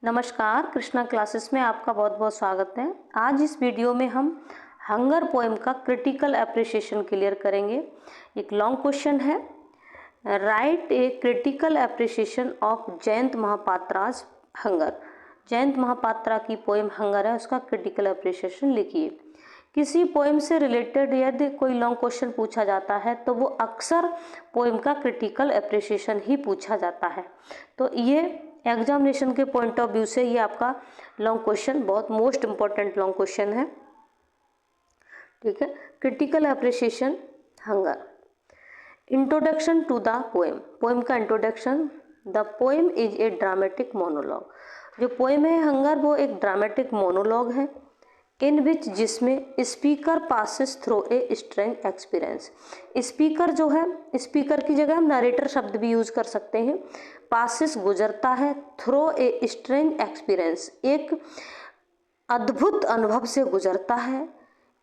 नमस्कार, कृष्णा क्लासेस में आपका बहुत बहुत स्वागत है। आज इस वीडियो में हम हंगर पोएम का क्रिटिकल एप्रिसिएशन क्लियर करेंगे। एक लॉन्ग क्वेश्चन है, right a critical appreciation of Jayant महापात्रा's hunger. Jayant Mohapatra की पोएम हंगर है, उसका क्रिटिकल एप्रिसिएशन लिखिए। किसी पोएम से रिलेटेड यदि कोई लॉन्ग क्वेश्चन पूछा जाता है तो वो अक्सर पोएम का क्रिटिकल एप्रिसिएशन ही पूछा जाता है। तो ये एग्जामिनेशन के पॉइंट ऑफ व्यू से ये आपका लॉन्ग क्वेश्चन बहुत मोस्ट इंपॉर्टेंट लॉन्ग क्वेश्चन है। ठीक है, critical appreciation hunger. Introduction to the poem. Poem का introduction, the poem is a dramatic monologue. जो पोएम है हंगर वो एक ड्रामेटिक मोनोलॉग है, इन विच जिसमें speaker passes through a strange experience. Speaker जो है, स्पीकर की जगह हम नरेटर शब्द भी यूज कर सकते हैं। पासिस गुजरता है, थ्रू ए स्ट्रेंज एक्सपीरियंस एक अद्भुत अनुभव से गुजरता है।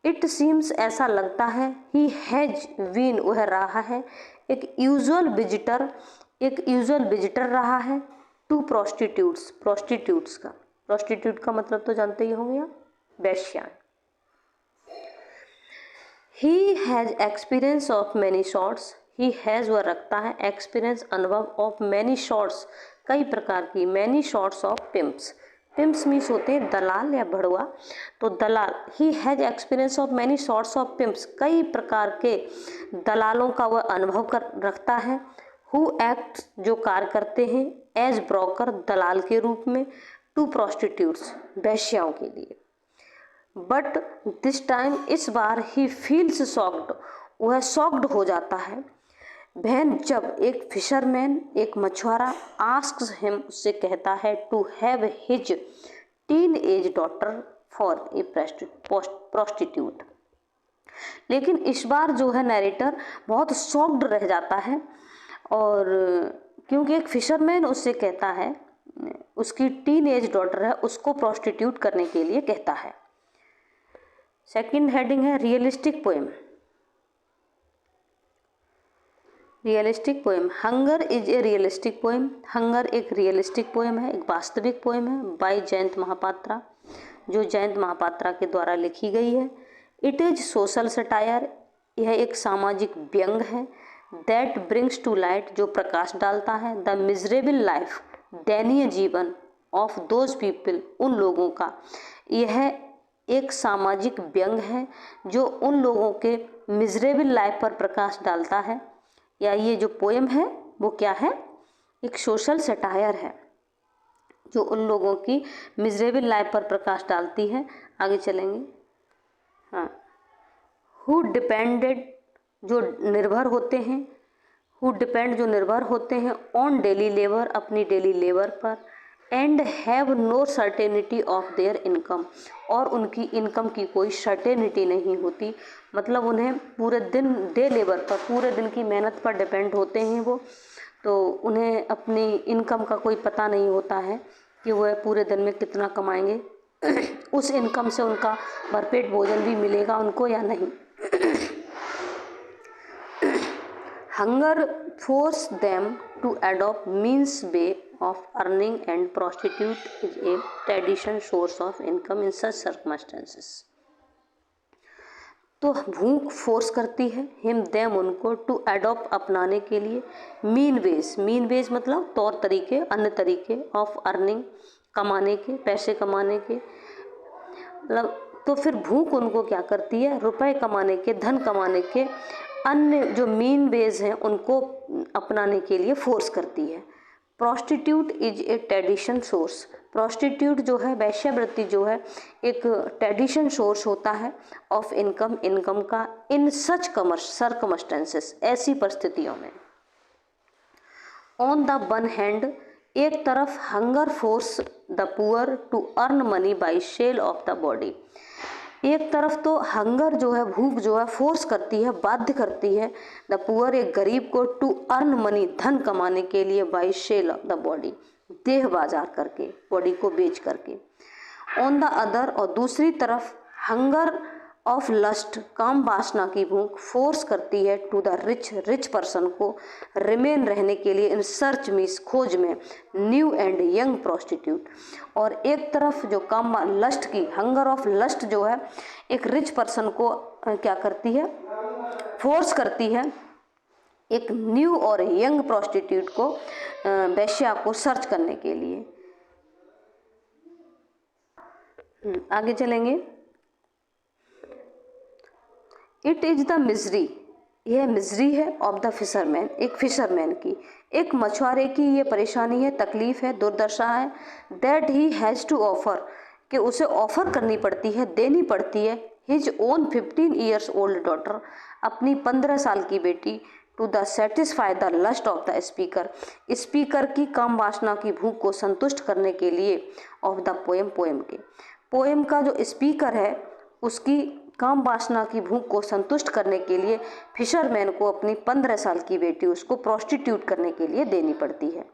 इट सीम्स ऐसा लगता है, ही हैज बीन वह रहा है, एक यूजुअल विजिटर रहा है टू प्रोस्टिट्यूट्स। प्रोस्टिट्यूट का मतलब तो जानते ही होंगे आप, वेश्या। He has experience of many shorts. He has वह रखता है, एक्सपीरियंस अनुभव ऑफ मैनी शॉर्ट्स कई प्रकार की, many shorts of pimps. Pimps means होते हैं दलाल या भड़ुआ, तो दलाल। He has experience of many shorts of pimps कई प्रकार के दलालों का वह अनुभव कर रखता है। हु एक्ट जो कार्य करते हैं, एज ब्रोकर दलाल के रूप में, टू प्रोस्टिट्यूट्स वेश्याओं के लिए। बट दिस टाइम इस बार ही फील्स शॉक्ड वह शॉक्ड हो जाता है। वहन जब एक फिशरमैन एक मछुआरा आस्क्स हिम उससे कहता है to have his teenage daughter for a prostitute. लेकिन इस बार जो है नरेटर बहुत शॉक्ड रह जाता है, और क्योंकि एक फिशरमैन उससे कहता है, उसकी टीन एज डॉटर है उसको प्रोस्टिट्यूट करने के लिए कहता है। सेकंड हेडिंग है realistic poem. Realistic poem, hunger is a realistic poem. Hunger एक रियलिस्टिक पोएम है, एक वास्तविक पोएम है, बाय जयंत महापात्रा, जो जयंत महापात्रा के द्वारा लिखी गई है। इट इज सोशल सटायर, यह एक सामाजिक व्यंग है। दैट ब्रिंग्स टू लाइट, जो प्रकाश डालता है, द मिजरेबल लाइफ, दयनीय जीवन, ऑफ दोज पीपल, उन लोगों का। यह एक सामाजिक व्यंग है जो उन लोगों के मिजरेबल लाइफ पर प्रकाश डालता है, या ये जो पोएम है वो क्या है, एक सोशल सटायर है जो उन लोगों की मिजरेबल लाइफ पर प्रकाश डालती है। आगे चलेंगे। हाँ, हु डिपेंडेड जो निर्भर होते हैं, हु डिपेंड जो निर्भर होते हैं, ऑन डेली लेबर अपनी डेली लेबर पर, and have no certainty of their income और उनकी इनकम की कोई सर्टेनिटी नहीं होती, मतलब उन्हें पूरे दिन डे लेबर पर, पूरे दिन की मेहनत पर डिपेंड होते हैं वो, तो उन्हें अपनी इनकम का कोई पता नहीं होता है कि वह पूरे दिन में कितना कमाएंगे उस इनकम से उनका भरपेट भोजन भी मिलेगा उनको या नहीं। Hunger force them to adopt means way of earning and prostitute is a traditional source of income in such circumstances। तो भूख फोर्स करती है हिम देम उनको, टू अडॉप्ट अपनाने के लिए, मीन वेज मतलब तौर तरीके, अन्य तरीके, ऑफ अर्निंग कमाने के, पैसे कमाने के, मतलब तो फिर भूख उनको क्या करती है, रुपए कमाने के, धन कमाने के अन्य जो मीन वेज हैं उनको अपनाने के लिए फोर्स करती है। Prostitute is a tradition source. Prostitute जो है, वैश्यावृत्ति जो है, एक ट्रेडिशन सोर्स होता है ऑफ इनकम का, इन सच सर्कमस्टेंसेस ऐसी परिस्थितियों में। ऑन द वन हैंड एक तरफ hunger force the poor to earn money by sale of the body. एक तरफ तो हंगर जो है, भूख जो है, फोर्स करती है, बाध्य करती है द पुअर एक गरीब को, टू अर्न मनी धन कमाने के लिए, by sale of the body देह बाजार करके, बॉडी को बेच करके। ऑन द अदर और दूसरी तरफ हंगर ऑफ लस्ट काम वासना की भूख फोर्स करती है टू द रिच पर्सन को रिमेन रहने के लिए इन सर्च मीन्स खोज में न्यू एंड यंग प्रोस्टिट्यूट। और एक तरफ जो काम लस्ट की हंगर ऑफ लस्ट जो है एक रिच पर्सन को क्या करती है, फोर्स करती है एक न्यू और यंग प्रोस्टिट्यूट को वेश्या को सर्च करने के लिए। आगे चलेंगे। इट इज द मिजरी, यह मिजरी है ऑफ द फिशरमैन, एक फिशरमैन की, एक मछुआरे की ये परेशानी है, तकलीफ है, दुर्दशा है। That he has to offer, कि उसे ऑफर करनी पड़ती है, देनी पड़ती है his own 15 years old daughter, अपनी 15 साल की बेटी, to the satisfy the lust of the speaker, speaker की काम वासना की भूख को संतुष्ट करने के लिए ऑफ द पोएम, पोएम के, पोएम का जो स्पीकर है उसकी काम वासना की भूख को संतुष्ट करने के लिए फिशरमैन को अपनी 15 साल की बेटी उसको प्रोस्टिट्यूट करने के लिए देनी पड़ती है।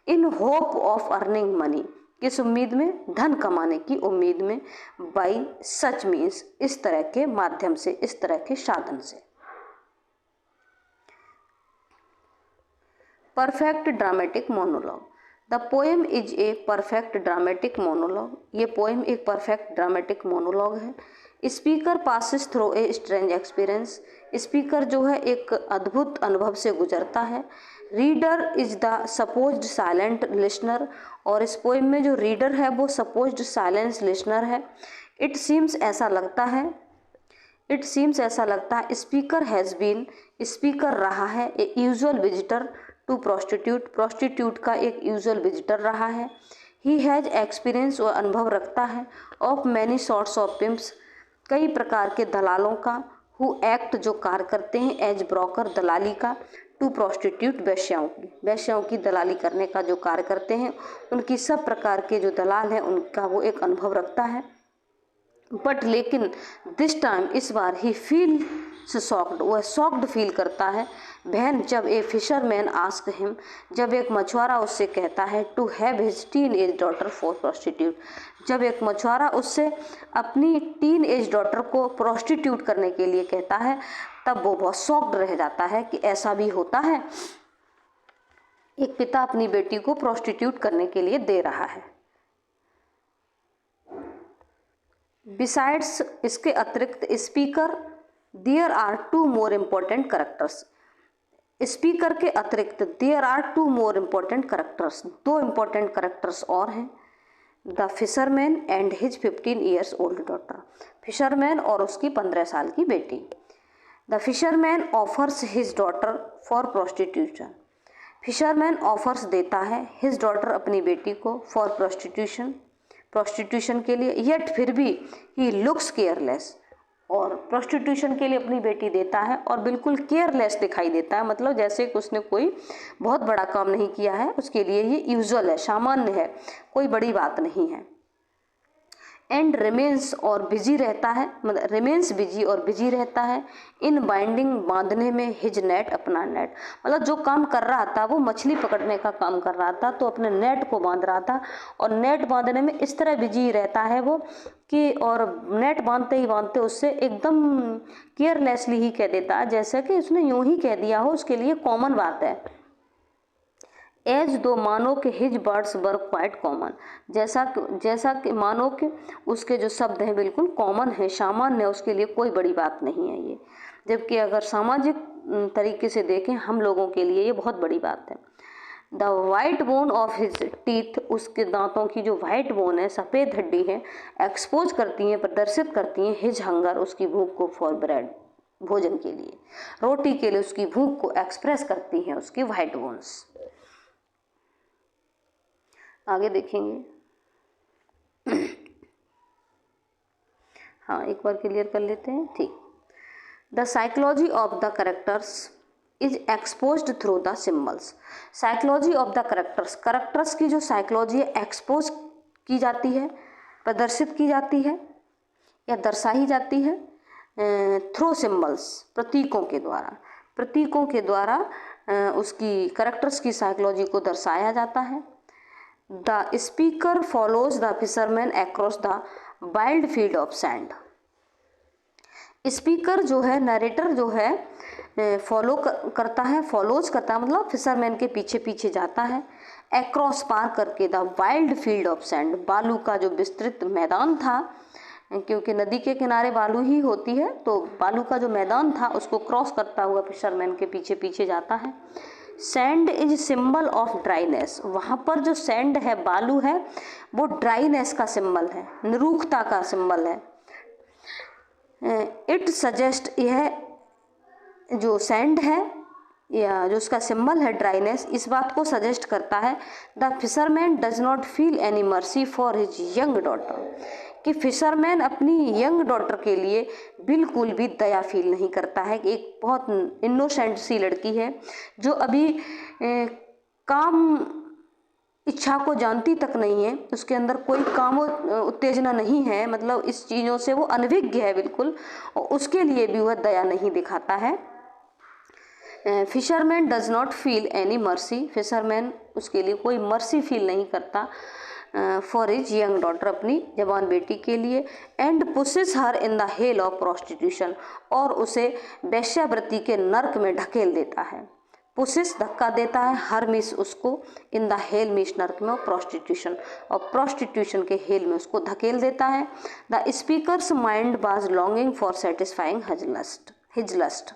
In hope of earning money, किस उम्मीद में, धन कमाने की उम्मीद में, बाई सच मीन्स, इस तरह के माध्यम से, इस तरह के साधन से। Perfect dramatic monologue, the poem is a perfect dramatic monologue, ये पोएम एक परफेक्ट ड्रामेटिक मोनोलॉग है। Speaker passes through a strange experience, speaker जो है एक अद्भुत अनुभव से गुजरता है। Reader is the supposed silent listener, और इस पोएम में जो रीडर है वो सपोज्ड साइलेंस लिसनर है। इट सीम्स, ऐसा लगता है, इट सीम्स ऐसा लगता है, स्पीकर हैज़ बीन, स्पीकर रहा है, ए usual visitor to prostitute, prostitute का एक यूजुअल विजिटर रहा है। ही हैज़ एक्सपीरियंस, और अनुभव रखता है, of many sorts of pimps, कई प्रकार के दलालों का, हु एक्ट, जो कार्य करते हैं, एज ब्रोकर, दलाली का, टू प्रोस्टिट्यूट, वेश्याओं की दलाली करने का जो कार्य करते हैं, उनकी सब प्रकार के जो दलाल हैं उनका वो एक अनुभव रखता है। बट लेकिन दिस टाइम, इस बार, ही फील सॉक्ड, वह सॉक्ड फील करता है, बहन, जब ए फिशरमैन आस्क हिम, जब एक मछुआरा उससे कहता है, to have his teenage daughter for prostitute, जब एक मछुआरा उससे अपनी टीन एज डॉटर को प्रोस्टिट्यूट करने के लिए कहता है, तब वो बहुत सॉक्ड रह जाता है कि ऐसा भी होता है, एक पिता अपनी बेटी को प्रोस्टिट्यूट करने के लिए दे रहा है। बिसाइड्स, इसके अतिरिक्त, speaker, there are two more important characters, speaker के अतिरिक्त there are two more important characters, दो इम्पोर्टेंट करेक्टर्स और हैं। The fisherman and his 15 years old daughter, fisherman और उसकी 15 साल की बेटी। The fisherman offers his daughter for prostitution, fisherman offers देता है, हिज डॉटर अपनी बेटी को, फॉर प्रोस्टिट्यूशन, प्रोस्टिट्यूशन के लिए, येट फिर भी, ही लुक्स केयरलेस, और प्रोस्टिट्यूशन के लिए अपनी बेटी देता है और बिल्कुल केयरलेस दिखाई देता है, मतलब जैसे कि उसने कोई बहुत बड़ा काम नहीं किया है, उसके लिए ये यूजुअल है, सामान्य है, कोई बड़ी बात नहीं है। एंड रिमेन्स, और बिजी रहता है, मतलब रिमेन्स बिजी और बिजी रहता है, इन बाइंडिंग, बांधने में, हिज नेट, अपना नेट, मतलब जो काम कर रहा था वो मछली पकड़ने का काम कर रहा था, तो अपने नेट को बांध रहा था, और नेट बांधने में इस तरह बिजी रहता है वो कि, और नेट बांधते ही बांधते उससे एकदम केयरलेसली ही कह देता है, जैसे कि उसने यूं ही कह दिया हो, उसके लिए कॉमन बात है। एज दो, मानो कि his words were quite common, जैसा कि मानो कि उसके जो शब्द हैं बिल्कुल कॉमन है, सामान्य है, उसके लिए कोई बड़ी बात नहीं है ये, जबकि अगर सामाजिक तरीके से देखें हम लोगों के लिए ये बहुत बड़ी बात है। The white bone of his teeth, उसके दांतों की जो वाइट बोन है, सफ़ेद हड्डी है, एक्सपोज करती हैं, प्रदर्शित करती हैं, हिज हंगर, उसकी भूख को, फॉर ब्रेड, भोजन के लिए, रोटी के लिए उसकी भूख को एक्सप्रेस करती हैं उसकी वाइट बोन्स। आगे देखेंगे। हाँ, एक बार क्लियर कर लेते हैं, ठीक। The psychology of the characters is exposed through the symbols, psychology of the characters, characters की जो साइकोलॉजी है एक्सपोज की जाती है, प्रदर्शित की जाती है या दर्शाई जाती है थ्रू सिम्बल्स, प्रतीकों के द्वारा, प्रतीकों के द्वारा उसकी करेक्टर्स की साइकोलॉजी को दर्शाया जाता है। The speaker follows the fisherman across the wild field of sand, speaker जो है, नरेटर जो है करता है, फॉलोज करता है, मतलब फिशरमैन के पीछे पीछे जाता है। एक्रॉस पार करके the wild field of sand, बालू का जो विस्तृत मैदान था, क्योंकि नदी के किनारे बालू ही होती है, तो बालू का जो मैदान था उसको क्रॉस करता हुआ फिशरमैन के पीछे पीछे जाता है। Sand is symbol of dryness, वहाँ पर जो सैंड है, बालू है, वो ड्राइनेस का सिंबल है, निरूखता का सिंबल है। इट सजेस्ट, यह जो सैंड है या जो उसका सिंबल है ड्राइनेस, इस बात को सजेस्ट करता है the fisherman does not feel any mercy for his young daughter, कि फिशरमैन अपनी यंग डॉटर के लिए बिल्कुल भी दया फील नहीं करता है। एक बहुत इनोसेंट सी लड़की है जो अभी काम इच्छा को जानती तक नहीं है, उसके अंदर कोई काम उत्तेजना नहीं है, मतलब इस चीज़ों से वो अनभिज्ञ है बिल्कुल, और उसके लिए भी वह दया नहीं दिखाता है। Fisherman does not feel any mercy, fisherman उसके लिए कोई मर्सी फील नहीं करता फॉर हिज यंग डॉटर, अपनी जवान बेटी के लिए। And pushes her in the hell of prostitution, और उसे वेश्यावृत्ति के नर्क में ढकेल देता है। पुशेस धक्का देता है, हर मिस उसको, इन द हेल मिस नर्क में, और प्रोस्टिट्यूशन, और प्रोस्टिट्यूशन के हेल में उसको धकेल देता है। The speaker's mind was longing for satisfying his lust,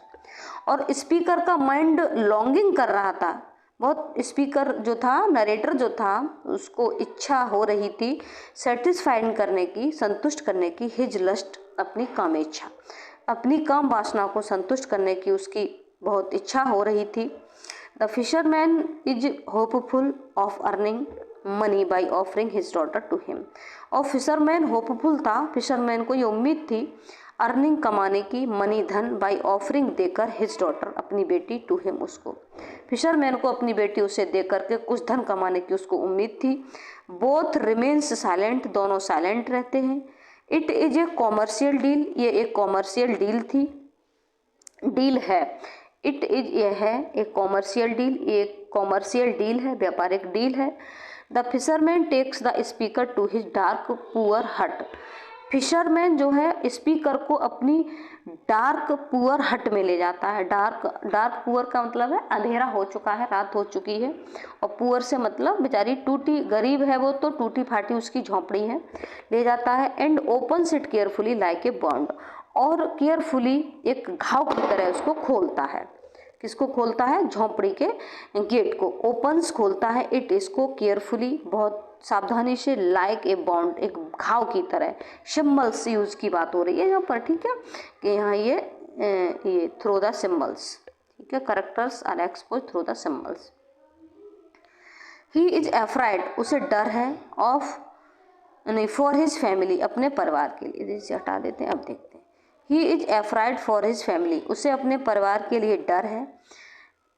और स्पीकर का माइंड लॉन्गिंग कर रहा था बहुत, स्पीकर जो था, नरेटर जो था, उसको इच्छा हो रही थी सेटिस्फाइड करने की, संतुष्ट करने की, हिज लस्ट, अपनी काम इच्छा, अपनी काम वासना को संतुष्ट करने की उसकी बहुत इच्छा हो रही थी। The fisherman is hopeful of earning money by offering his daughter to him, और फिशरमैन होपफुल था, फिशरमैन को ये उम्मीद थी अर्निंग, कमाने की, मनी, धन, बाई ऑफरिंग, देकर, हिज डॉटर, अपनी बेटी, टू हिम, उसको, फिशरमैन को अपनी बेटी उसे दे करके कुछ धन कमाने की उसको उम्मीद थी। बोथ रिमेन्स साइलेंट, दोनों साइलेंट रहते हैं। It is a commercial deal, ये एक कॉमर्शियल डील है। इट इज, ये है एक कॉमर्शियल डील, ये एक कॉमर्शियल डील है, व्यापारिक डील है। The fisherman takes the speaker to his dark poor hut, fisherman जो है स्पीकर को अपनी डार्क पुअर हट में ले जाता है। डार्क पुअर का मतलब है अंधेरा हो चुका है, रात हो चुकी है, और पुअर से मतलब बेचारी टूटी, गरीब है वो, तो टूटी फाटी उसकी झोंपड़ी है, ले जाता है। And opens it carefully like a bound, और केयरफुली एक घाव की तरह उसको खोलता है। किसको खोलता है? झोंपड़ी के गेट को, ओपन्स खोलता है, इट इसको केयरफुली, बहुत सावधानी से, लाइक ए बाउंड, एक घाव की तरह। सिम्बल्स यूज की बात हो रही है यहाँ पर, ठीक है, कि यहाँ ये थ्रो द सिम्बल्स, ठीक है, characters are expose through the symbols. He is afraid, उसे डर है, ऑफ नहीं, फॉर हिज फैमिली, अपने परिवार के लिए, जिसे हटा देते हैं, अब देखते हैं। ही is afraid for his family, उसे अपने परिवार के लिए डर है।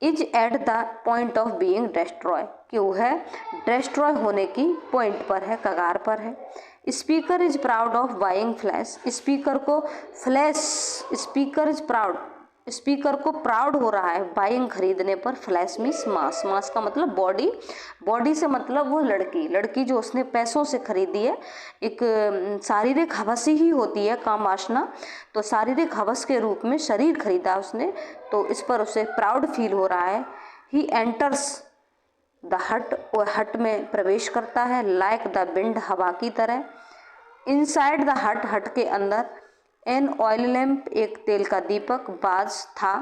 Is at the point of being destroy, कि वो है डिस्ट्रॉय होने की पॉइंट पर है, कगार पर है। Speaker is proud of buying flash, speaker को flash, speaker is proud, speaker को प्राउड हो रहा है बाइंग, खरीदने पर। फ्लैश मीन्स मास, मास का मतलब बॉडी, बॉडी से मतलब वो लड़की जो उसने पैसों से खरीदी है, एक शारीरिक हवस ही होती है काम वासना, तो शारीरिक हवस के रूप में शरीर खरीदा उसने, तो इस पर उसे प्राउड फील हो रहा है। ही एंटर्स द हट, वो हट में प्रवेश करता है, लाइक द विंड, हवा की तरह। इनसाइड द हट, हट के अंदर, एन ऑयल लैम्प, एक तेल का दीपक, बाज था,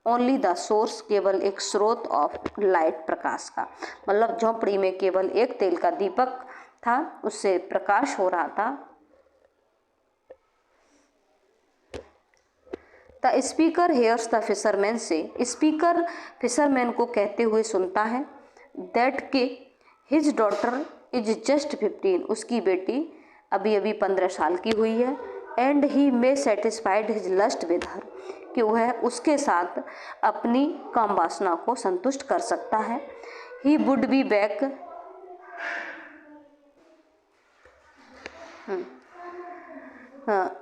ओनली द सोर्स, केवल एक स्रोत, ऑफ लाइट, प्रकाश का, मतलब झोंपड़ी में केवल एक तेल का दीपक था, उससे प्रकाश हो रहा था। The speaker hairs the fisherman से, स्पीकर फिशरमैन को कहते हुए सुनता है, दैट के हिज डॉटर इज जस्ट 15, उसकी बेटी अभी अभी 15 साल की हुई है। And he may satisfied his lust with her, कि वह उसके साथ अपनी काम वासना को संतुष्ट कर सकता है। He would be back,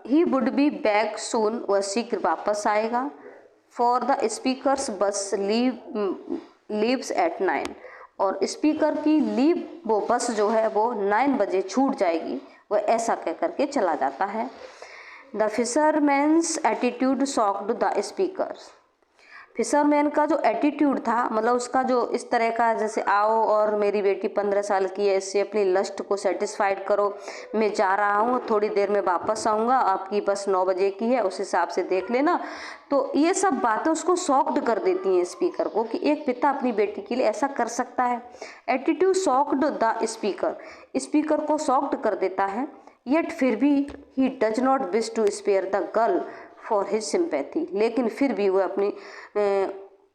he would be back soon, वह शीघ्र वापस आएगा। फॉर द स्पीकर्स बस लीव्स एट 9, और स्पीकर की लीव, वो बस जो है वो 9 बजे छूट जाएगी, वह ऐसा कह करके चला जाता है। The fisherman's attitude shocked the speakers. Fisherman का जो एटीट्यूड था, मतलब उसका जो इस तरह का, जैसे आओ और मेरी बेटी 15 साल की है, इससे अपनी लस्ट को सेटिस्फाइड करो, मैं जा रहा हूँ, थोड़ी देर में वापस आऊँगा, आपकी बस 9 बजे की है, उस हिसाब से देख लेना। तो ये सब बातें उसको शॉक्ड कर देती हैं स्पीकर को, कि एक पिता अपनी बेटी के लिए ऐसा कर सकता है। Attitude shocked the speaker, speaker को शॉक्ड कर देता है। येट फिर भी he does not wish to spare the girl for his sympathy, लेकिन फिर भी वह अपनी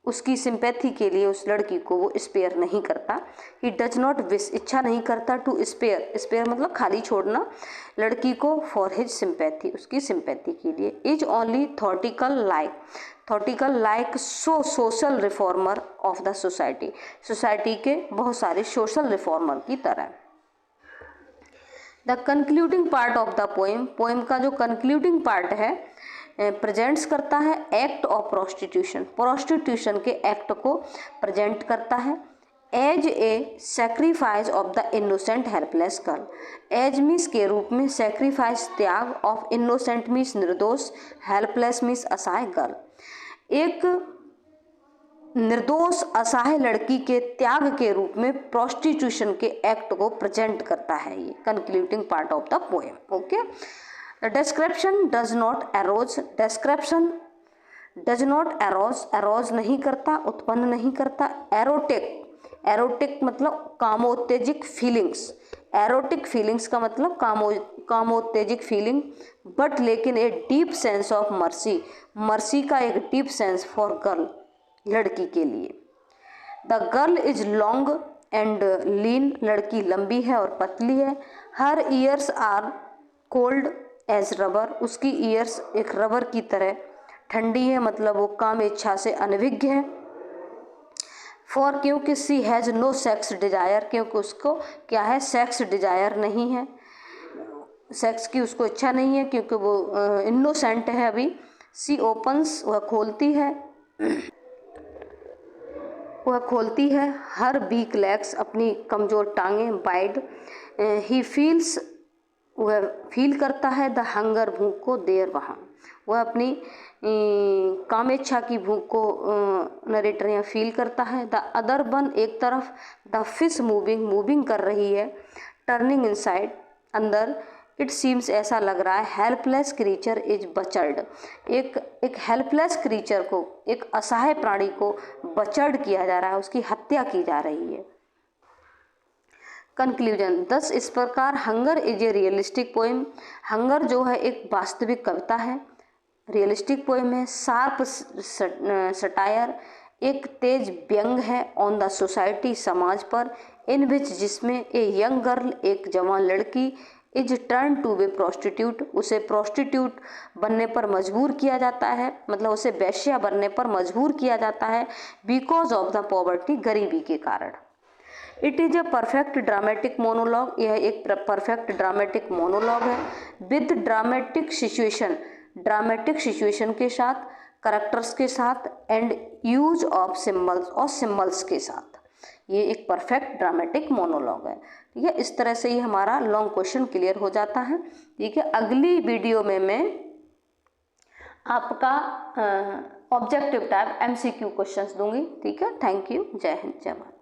उसकी सिंपैथी के लिए उस लड़की को वो स्पेयर नहीं करता। ही डज नॉट विश, इच्छा नहीं करता, टू स्पेयर, स्पेयर मतलब खाली छोड़ना, लड़की को फॉर हिज सिंपैथी, उसकी सिंपैथी के लिए। Is only थॉटिकल like so social reformer of the society, society के बहुत सारे सोशल रिफॉर्मर की तरह। The concluding part of the poem, poem का जो कंक्लूडिंग पार्ट है प्रेजेंट्स करता है एक्ट ऑफ प्रोस्टिट्यूशन, प्रोस्टिट्यूशन के एक्ट को प्रेजेंट करता है। As a sacrifice of the innocent helpless girl, as means के रूप में, सेक्रीफाइस त्याग, ऑफ इनोसेंट मीन्स निर्दोष, हेल्पलेस मीन्स असहाय गर्ल, एक निर्दोष असहाय लड़की के त्याग के रूप में प्रोस्टिट्यूशन के एक्ट को प्रेजेंट करता है ये concluding part of the poem. Okay, the description does not arrows, description does not arrows, arrows नहीं करता, उत्पन्न नहीं करता। एरोटिक, एरोटिक मतलब कामोत्तेजिक फीलिंग्स, एरोटिक फीलिंग्स का मतलब कामोत्तेजिक फीलिंग, बट लेकिन a deep sense of mercy, mercy का एक डीप सेंस फॉर गर्ल, लड़की के लिए। The girl is long and लीन, लड़की लंबी है और पतली है। हर years are cold as rubber, उसकी ईयर्स एक रबर की तरह ठंडी है, मतलब वो काम इच्छा से अनभिज्ञ है। फॉर, क्योंकि सी हैज़ नो सेक्स डिजायर, क्योंकि उसको क्या है, सेक्स डिजायर नहीं है, सेक्स की उसको इच्छा नहीं है, क्योंकि वो इनोसेंट है अभी। सी ओपन्स, वह खोलती है, वह खोलती है। हर वीक लेग्स, अपनी कमज़ोर टांगें। बाइड, ही फील्स, वह फील करता है। द हंगर, भूख को। देर, वहाँ, वह अपनी कामेच्छा की भूख को नरेटर यहाँ फील करता है। द अदर वन, एक तरफ। द फिश मूविंग, मूविंग कर रही है। टर्निंग इनसाइड, अंदर। इट सीम्स, ऐसा लग रहा है। हेल्पलेस क्रीचर इज बचर्ड, एक हेल्पलेस क्रीचर को, एक असहाय प्राणी को बचर्ड किया जा रहा है, उसकी हत्या की जा रही है। कंक्लूजन, दस इस प्रकार hunger is a realistic poem, hunger जो है एक वास्तविक कविता है, रियलिस्टिक पोएम है। शार्प सटायर, एक तेज व्यंग है, ऑन द सोसाइटी, समाज पर। इन विच, जिसमें, ए यंग गर्ल, एक जवान लड़की, is turn to be prostitute, उसे प्रोस्टिट्यूट बनने पर मजबूर किया जाता है, मतलब उसे वेश्या बनने पर मजबूर किया जाता है, बिकॉज ऑफ द पॉवर्टी, गरीबी के कारण। It is a perfect dramatic monologue, यह एक परफेक्ट ड्रामेटिक मोनोलॉग है। With dramatic situation, dramatic situation के साथ, करेक्टर्स के साथ, एंड यूज ऑफ सिम्बल्स, और सिम्बल्स के साथ, ये एक परफेक्ट ड्रामेटिक मोनोलॉग है। ठीक है, इस तरह से ये हमारा लॉन्ग क्वेश्चन क्लियर हो जाता है। ठीक है, अगली वीडियो में मैं आपका ऑब्जेक्टिव टाइप MCQ क्वेश्चंस दूंगी। ठीक है, थैंक यू, जय हिंद, जय भारत।